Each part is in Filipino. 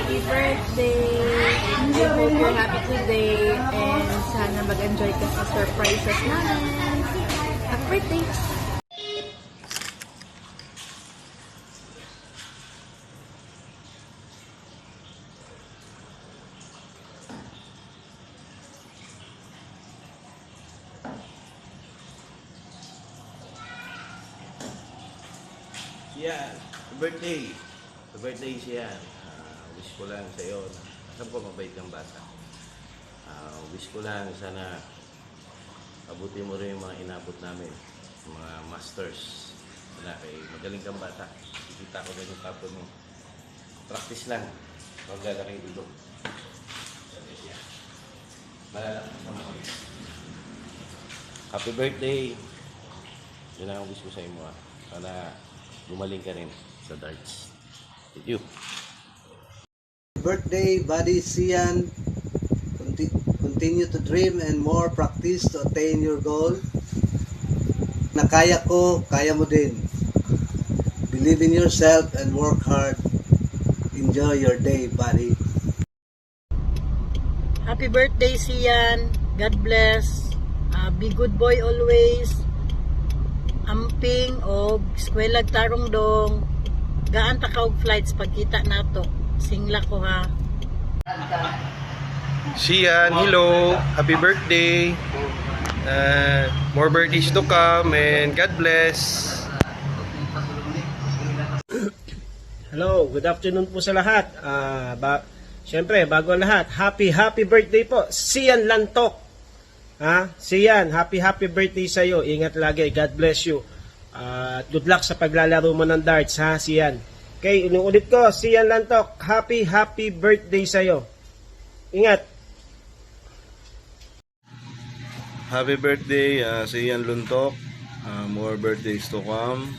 Happy birthday! I hope you're happy today and sana mag-enjoy ka sa surprises namin. Happy birthday! Yan, birthday. Sa birthday siya. Wish ko lang sa iyo. Alam ko mabait kang bata. Wish ko lang sana abutin mo rin yung mga inabot namin. Yung mga masters. Sana kay magaling kang bata. Kita ko rin yung tapon mo. Practice lang. Huwag lalaki yung ilog. Malalaki sa mga. Happy birthday! Yun ang wish ko sa imo. Sana gumaling ka rin sa darts. Thank you. Birthday, buddy Sian. Continue to dream and more practice to attain your goal. Na kaya ko, kaya mo din. Believe in yourself and work hard. Enjoy your day, buddy. Happy birthday, Sian. God bless. Be good boy always. Amping o eskwela tarong dong. Gaan ta ka og flights pagkita nato. Singla ko ha. Sian, hello. Happy birthday. More birthdays to come and God bless. Hello, good afternoon po sa lahat. Siyempre, bago ang lahat, happy birthday po, Sian Lantok. Sian, happy birthday sa iyo. Ingat lagi, God bless you. Good luck sa paglalaro mo ng darts, ha, Sian. Okay, inuulit ko, Sian Lantok, happy birthday sa iyo. Ingat. Happy birthday, Sian Luntok. More birthdays to come.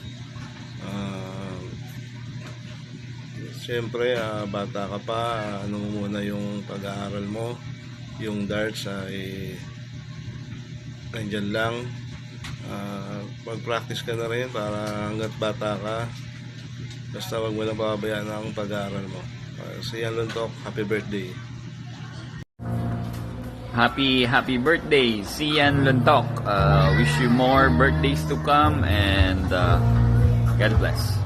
Siyempre, bata ka pa, ano muna yung pag-aaral mo. Yung darts ay nandyan lang. Mag-practice ka na rin para hanggat bata ka. Basta wag mo lang pababayaan ang pag-aaral mo. Sian Luntok, happy birthday. Happy birthday, Sian Luntok. Wish you more birthdays to come and God bless.